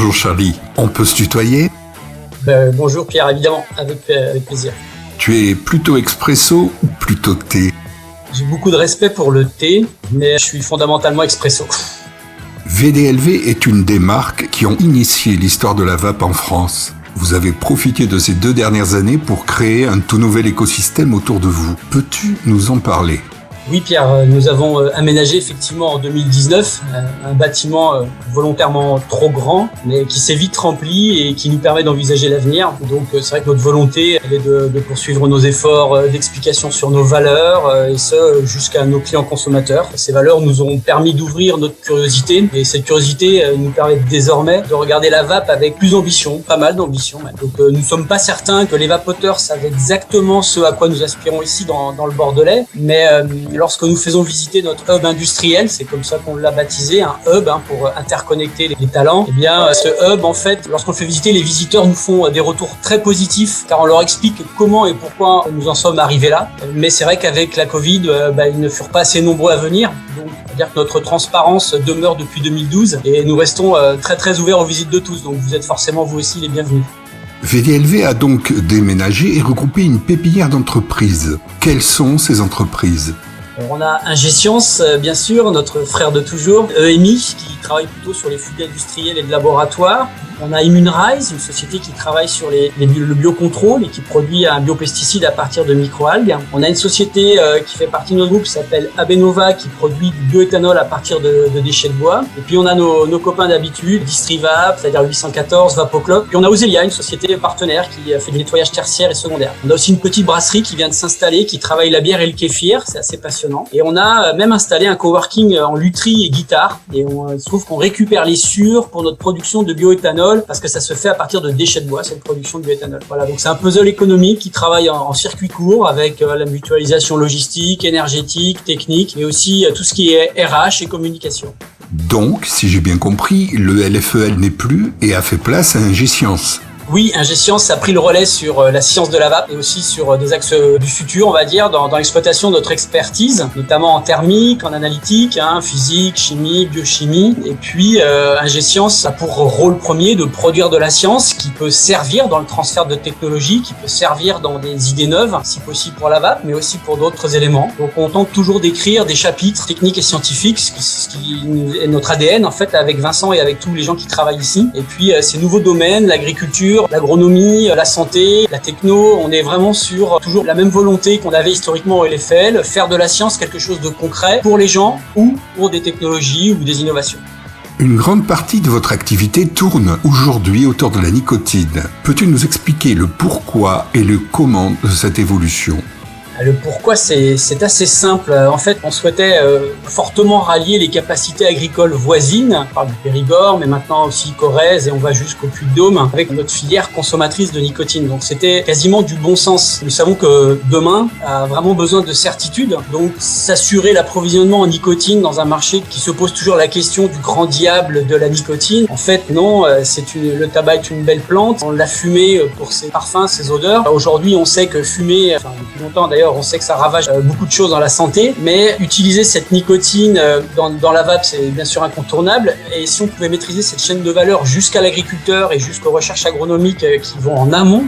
Bonjour Charlie, on peut se tutoyer ? Bonjour Pierre, évidemment, avec plaisir. Tu es plutôt expresso ou plutôt thé ? J'ai beaucoup de respect pour le thé, mais je suis fondamentalement expresso. VDLV est une des marques qui ont initié l'histoire de la vape en France. Vous avez profité de ces 2 dernières années pour créer un tout nouvel écosystème autour de vous. Peux-tu nous en parler ? Oui Pierre, nous avons aménagé effectivement en 2019 un bâtiment volontairement trop grand, mais qui s'est vite rempli et qui nous permet d'envisager l'avenir. Donc c'est vrai que notre volonté, elle est de poursuivre nos efforts d'explication sur nos valeurs, et ce jusqu'à nos clients consommateurs. Ces valeurs nous ont permis d'ouvrir notre curiosité, et cette curiosité nous permet désormais de regarder la vape avec plus d'ambition, pas mal d'ambition. Donc nous ne sommes pas certains que les vapoteurs savent exactement ce à quoi nous aspirons ici dans le Bordelais, mais lorsque nous faisons visiter notre hub industriel, c'est comme ça qu'on l'a baptisé, un hub pour interconnecter les talents, eh bien ce hub, en fait, lorsqu'on le fait visiter, les visiteurs nous font des retours très positifs, car on leur explique comment et pourquoi nous en sommes arrivés là. Mais c'est vrai qu'avec la Covid, ils ne furent pas assez nombreux à venir. Donc, c'est-à-dire que notre transparence demeure depuis 2012 et nous restons très très ouverts aux visites de tous. Donc vous êtes forcément vous aussi les bienvenus. VDLV a donc déménagé et regroupé une pépinière d'entreprises. Quelles sont ces entreprises ? On a Ingescience, bien sûr, notre frère de toujours, EMI, qui travaille plutôt sur les fouilles industrielles et de laboratoire. On a Immunrise, une société qui travaille sur le biocontrôle et qui produit un biopesticide à partir de microalgues. On a une société qui fait partie de notre groupe qui s'appelle Abenova, qui produit du bioéthanol à partir de déchets de bois. Et puis on a nos copains d'habitude, Distrivap, c'est-à-dire 814, Vapoclop. Puis on a Ozelia, une société partenaire qui fait du nettoyage tertiaire et secondaire. On a aussi une petite brasserie qui vient de s'installer, qui travaille la bière et le kéfir, c'est assez passionnant. Et on a même installé un coworking en lutherie et guitare. Et il se trouve qu'on récupère les sures pour notre production de bioéthanol, parce que ça se fait à partir de déchets de bois, cette production de bioéthanol. Voilà, donc c'est un puzzle économique qui travaille en circuit court avec la mutualisation logistique, énergétique, technique, mais aussi tout ce qui est RH et communication. Donc, si j'ai bien compris, le LFEL n'est plus et a fait place à Ingescience. Oui, Ingescience a pris le relais sur la science de la vape et aussi sur des axes du futur, on va dire, dans l'exploitation de notre expertise, notamment en thermique, en analytique, physique, chimie, biochimie. Et puis, Ingescience a pour rôle premier de produire de la science qui peut servir dans le transfert de technologie, qui peut servir dans des idées neuves, si possible pour la vape, mais aussi pour d'autres éléments. Donc, on tente toujours d'écrire des chapitres techniques et scientifiques, ce qui est notre ADN, en fait, avec Vincent et avec tous les gens qui travaillent ici. Et puis, ces nouveaux domaines, l'agriculture, l'agronomie, la santé, la techno, on est vraiment sur toujours la même volonté qu'on avait historiquement au LFL, faire de la science quelque chose de concret pour les gens ou pour des technologies ou des innovations. Une grande partie de votre activité tourne aujourd'hui autour de la nicotine. Peux-tu nous expliquer le pourquoi et le comment de cette évolution ? Le pourquoi, c'est assez simple. En fait, on souhaitait fortement rallier les capacités agricoles voisines. On parle du Périgord, mais maintenant aussi Corrèze, et on va jusqu'au Puy-de-Dôme avec notre filière consommatrice de nicotine. Donc c'était quasiment du bon sens. Nous savons que demain a vraiment besoin de certitude. Donc s'assurer l'approvisionnement en nicotine dans un marché qui se pose toujours la question du grand diable de la nicotine. En fait, non, le tabac est une belle plante. On l'a fumé pour ses parfums, ses odeurs. Aujourd'hui, on sait que fumer, depuis longtemps d'ailleurs, on sait que ça ravage beaucoup de choses dans la santé, mais utiliser cette nicotine dans la vape, c'est bien sûr incontournable. Et si on pouvait maîtriser cette chaîne de valeur jusqu'à l'agriculteur et jusqu'aux recherches agronomiques qui vont en amont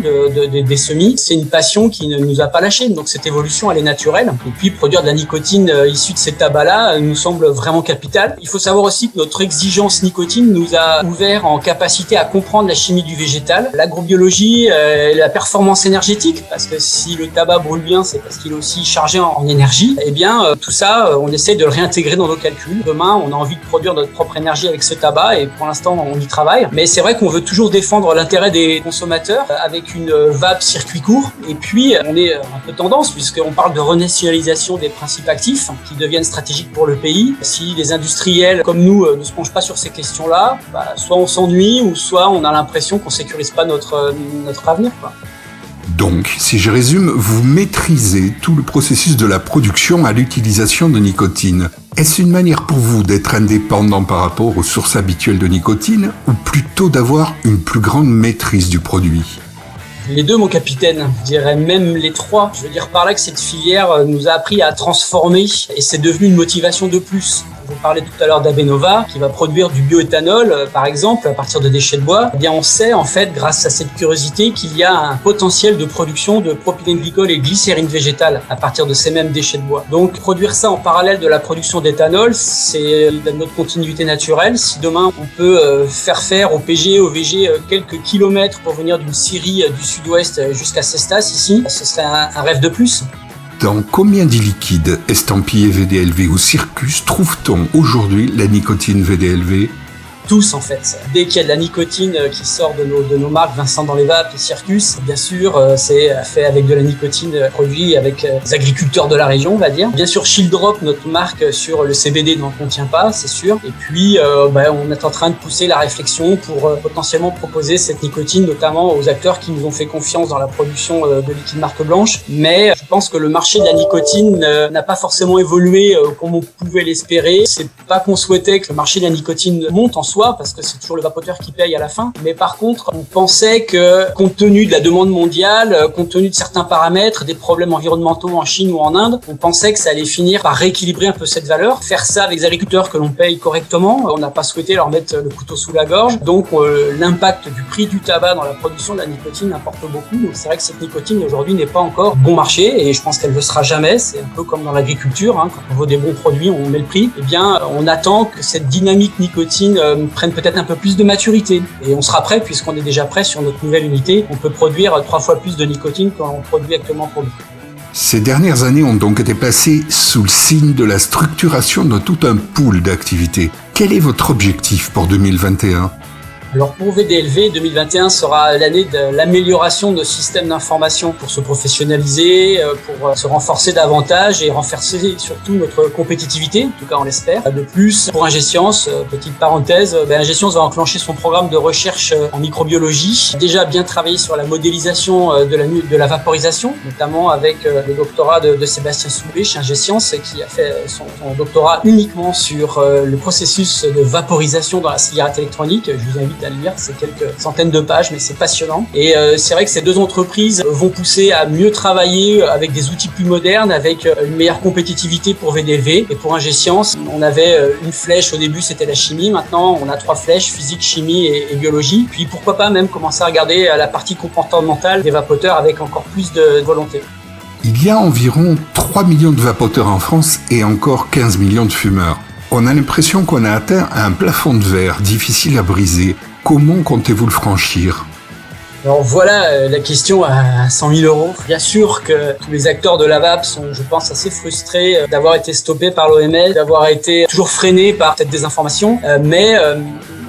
des semis, c'est une passion qui ne nous a pas lâchés. Donc cette évolution, elle est naturelle. Et puis produire de la nicotine issue de ces tabacs-là nous semble vraiment capital. Il faut savoir aussi que notre exigence nicotine nous a ouvert en capacité à comprendre la chimie du végétal, l'agrobiologie, la performance énergétique, parce que si le tabac brûle bien, c'est parce qu'il est aussi chargé en énergie. Eh bien, tout ça, on essaie de le réintégrer dans nos calculs. Demain, on a envie de produire notre propre énergie avec ce tabac et pour l'instant, on y travaille. Mais c'est vrai qu'on veut toujours défendre l'intérêt des consommateurs avec une vape circuit court. Et puis, on est un peu tendance puisqu'on parle de renationalisation des principes actifs qui deviennent stratégiques pour le pays. Si les industriels comme nous ne se penchent pas sur ces questions-là, soit on s'ennuie ou soit on a l'impression qu'on sécurise pas notre avenir, quoi. Donc, si je résume, vous maîtrisez tout le processus de la production à l'utilisation de nicotine. Est-ce une manière pour vous d'être indépendant par rapport aux sources habituelles de nicotine ou plutôt d'avoir une plus grande maîtrise du produit ? Les deux, mon capitaine, je dirais même les trois. Je veux dire par là que cette filière nous a appris à transformer et c'est devenu une motivation de plus. Vous parlez tout à l'heure d'Abenova, qui va produire du bioéthanol, par exemple, à partir de déchets de bois. Eh bien, on sait, en fait, grâce à cette curiosité, qu'il y a un potentiel de production de propylène glycol et glycérine végétale à partir de ces mêmes déchets de bois. Donc, produire ça en parallèle de la production d'éthanol, c'est notre continuité naturelle. Si demain, on peut faire au PG, au VG, quelques kilomètres pour venir d'une Syrie du sud-ouest jusqu'à Cestas, ici, ce serait un rêve de plus. Dans combien de liquides estampillés VDLV ou Circus trouve-t-on aujourd'hui la nicotine VDLV ? Tous, en fait. Dès qu'il y a de la nicotine qui sort de nos marques, Vincent dans les vapes et Circus, bien sûr, c'est fait avec de la nicotine produit avec les agriculteurs de la région, on va dire. Bien sûr, Shieldrop, notre marque sur le CBD n'en contient pas, c'est sûr. Et puis, on est en train de pousser la réflexion pour potentiellement proposer cette nicotine, notamment aux acteurs qui nous ont fait confiance dans la production de liquide marque blanche. Mais je pense que le marché de la nicotine n'a pas forcément évolué comme on pouvait l'espérer. C'est pas qu'on souhaitait que le marché de la nicotine monte en soi, parce que c'est toujours le vapoteur qui paye à la fin. Mais par contre, on pensait que, compte tenu de la demande mondiale, compte tenu de certains paramètres, des problèmes environnementaux en Chine ou en Inde, on pensait que ça allait finir par rééquilibrer un peu cette valeur. Faire ça avec des agriculteurs que l'on paye correctement, on n'a pas souhaité leur mettre le couteau sous la gorge. Donc, l'impact du prix du tabac dans la production de la nicotine importe beaucoup. Donc, c'est vrai que cette nicotine, aujourd'hui, n'est pas encore bon marché, et je pense qu'elle ne le sera jamais. C'est un peu comme dans l'agriculture, hein. Quand on veut des bons produits, on met le prix. Eh bien, on attend que cette dynamique nicotine prenne peut-être un peu plus de maturité. Et on sera prêt, puisqu'on est déjà prêt sur notre nouvelle unité. On peut produire 3 fois plus de nicotine qu'on produit actuellement pour nous. Ces dernières années ont donc été placées sous le signe de la structuration de tout un pool d'activités. Quel est votre objectif pour 2021 ? Alors pour VDLV, 2021 sera l'année de l'amélioration de nos systèmes d'information pour se professionnaliser, pour se renforcer davantage et renforcer surtout notre compétitivité, en tout cas on l'espère. De plus, pour Ingescience, petite parenthèse, Ingescience va enclencher son programme de recherche en microbiologie, déjà bien travaillé sur la modélisation de la vaporisation, notamment avec le doctorat de Sébastien Soubé chez Ingescience, qui a fait son doctorat uniquement sur le processus de vaporisation dans la cigarette électronique. Je vous invite à lire, c'est quelques centaines de pages, mais c'est passionnant. Et c'est vrai que ces deux entreprises vont pousser à mieux travailler avec des outils plus modernes, avec une meilleure compétitivité pour VDLV. Et pour Ingescience, on avait une flèche au début, c'était la chimie. Maintenant, on a 3 flèches, physique, chimie et biologie. Puis pourquoi pas même commencer à regarder la partie comportementale des vapoteurs avec encore plus de volonté. Il y a environ 3 millions de vapoteurs en France et encore 15 millions de fumeurs. On a l'impression qu'on a atteint un plafond de verre difficile à briser. Comment comptez-vous le franchir ? Alors voilà la question à 100 000 €. Bien sûr que tous les acteurs de la vape sont, je pense, assez frustrés d'avoir été stoppés par l'OMS, d'avoir été toujours freinés par cette désinformation. Mais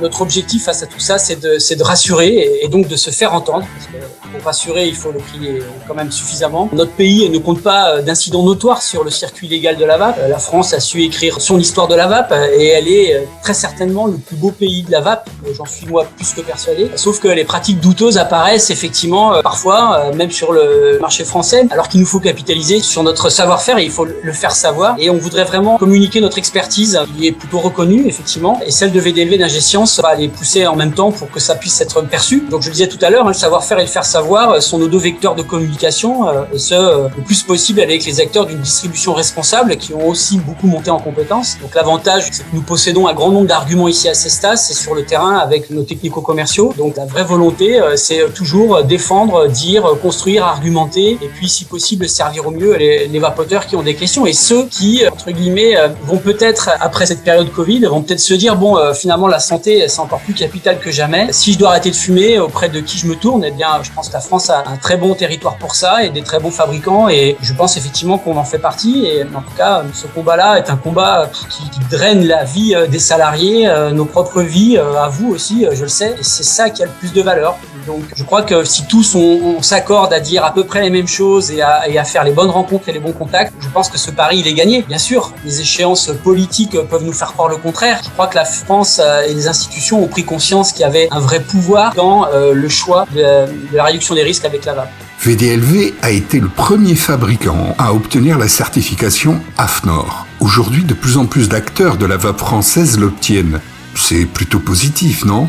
notre objectif face à tout ça, c'est de rassurer et donc de se faire entendre. Parce que pour rassurer, il faut le crier quand même suffisamment. Notre pays ne compte pas d'incidents notoires sur le circuit légal de la vape. La France a su écrire son histoire de la vape et elle est très certainement le plus beau pays de la vape. J'en suis moi plus que persuadé. Sauf que les pratiques douteuses apparaissent effectivement parfois, même sur le marché français, alors qu'il nous faut capitaliser sur notre savoir-faire et il faut le faire savoir. Et on voudrait vraiment communiquer notre expertise, qui est plutôt reconnue effectivement, et celle de VDLV d'Ingescience va les pousser en même temps pour que ça puisse être perçu. Donc je le disais tout à l'heure, le savoir-faire et le faire savoir sont nos 2 vecteurs de communication, et ce le plus possible avec les acteurs d'une distribution responsable qui ont aussi beaucoup monté en compétences. Donc l'avantage, c'est que nous possédons un grand nombre d'arguments ici à Cestas et sur le terrain avec nos technico-commerciaux. Donc la vraie volonté, c'est toujours défendre, dire, construire, argumenter et puis si possible servir au mieux les vapoteurs qui ont des questions et ceux qui, entre guillemets, vont peut-être, après cette période Covid, vont peut-être se dire bon, finalement la santé c'est encore plus capital que jamais. Si je dois arrêter de fumer, auprès de qui je me tourne? Eh bien, je pense que la France a un très bon territoire pour ça et des très bons fabricants et je pense effectivement qu'on en fait partie et en tout cas, ce combat-là est un combat qui draine la vie des salariés, nos propres vies, à vous aussi, je le sais, et c'est ça qui a le plus de valeur. Donc, je crois que si tous on s'accorde à dire à peu près les mêmes choses et à faire les bonnes rencontres et les bons contacts, je pense que ce pari, il est gagné. Bien sûr, les échéances politiques peuvent nous faire croire le contraire. Je crois que la France et les institutions ont pris conscience qu'il y avait un vrai pouvoir dans le choix de la réduction des risques avec la vape. VDLV a été le premier fabricant à obtenir la certification AFNOR. Aujourd'hui, de plus en plus d'acteurs de la vape française l'obtiennent. C'est plutôt positif, non ?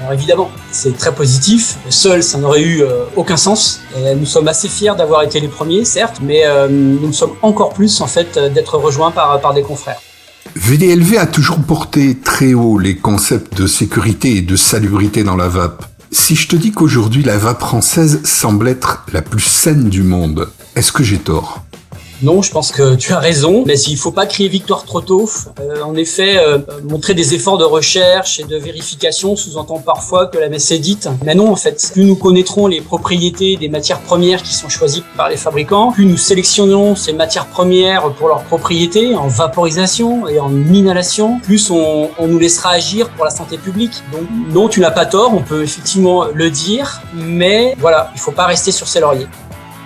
Alors évidemment, c'est très positif. Seul, ça n'aurait eu aucun sens. Et nous sommes assez fiers d'avoir été les premiers, certes, mais nous sommes encore plus en fait d'être rejoints par des confrères. VDLV a toujours porté très haut les concepts de sécurité et de salubrité dans la vape. Si je te dis qu'aujourd'hui la vape française semble être la plus saine du monde, est-ce que j'ai tort ? Non, je pense que tu as raison, mais il faut pas crier victoire trop tôt. En effet, montrer des efforts de recherche et de vérification sous-entend parfois que la messe est dite. Mais non, en fait, plus nous connaîtrons les propriétés des matières premières qui sont choisies par les fabricants, plus nous sélectionnons ces matières premières pour leurs propriétés en vaporisation et en inhalation, plus on nous laissera agir pour la santé publique. Donc non, tu n'as pas tort, on peut effectivement le dire, mais voilà, il faut pas rester sur ses lauriers.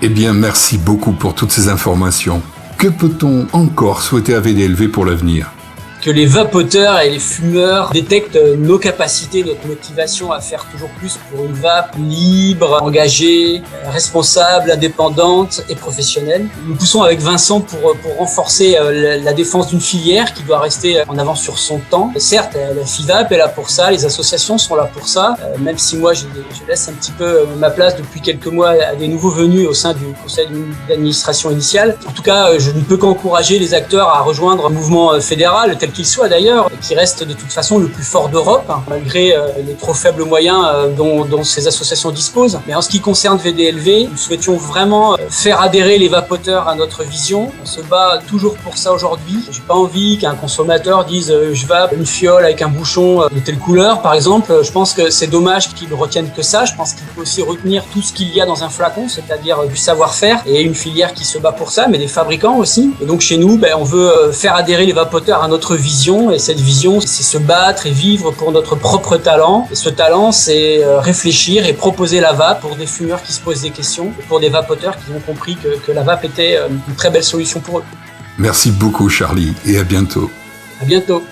Eh bien, merci beaucoup pour toutes ces informations. Que peut-on encore souhaiter à VDLV pour l'avenir ? Que les vapoteurs et les fumeurs détectent nos capacités, notre motivation à faire toujours plus pour une vape libre, engagée, responsable, indépendante et professionnelle. Nous poussons avec Vincent pour renforcer la défense d'une filière qui doit rester en avance sur son temps. Et certes, la FIVAP est là pour ça, les associations sont là pour ça, même si moi je laisse un petit peu ma place depuis quelques mois à des nouveaux venus au sein du conseil d'administration initial. En tout cas, je ne peux qu'encourager les acteurs à rejoindre un mouvement fédéral, tel qu'il soit d'ailleurs, qui reste de toute façon le plus fort d'Europe, malgré les trop faibles moyens dont ces associations disposent. Mais en ce qui concerne VDLV, nous souhaitions vraiment faire adhérer les vapoteurs à notre vision. On se bat toujours pour ça aujourd'hui. J'ai pas envie qu'un consommateur dise je vape une fiole avec un bouchon de telle couleur, par exemple. Je pense que c'est dommage qu'il ne retienne que ça. Je pense qu'il faut aussi retenir tout ce qu'il y a dans un flacon, c'est-à-dire du savoir-faire et une filière qui se bat pour ça, mais des fabricants aussi. Et donc chez nous, on veut faire adhérer les vapoteurs à notre vision, et cette vision, c'est se battre et vivre pour notre propre talent. Et ce talent, c'est réfléchir et proposer la vape pour des fumeurs qui se posent des questions, et pour des vapoteurs qui ont compris que la vape était une très belle solution pour eux. Merci beaucoup Charlie, et à bientôt. À bientôt.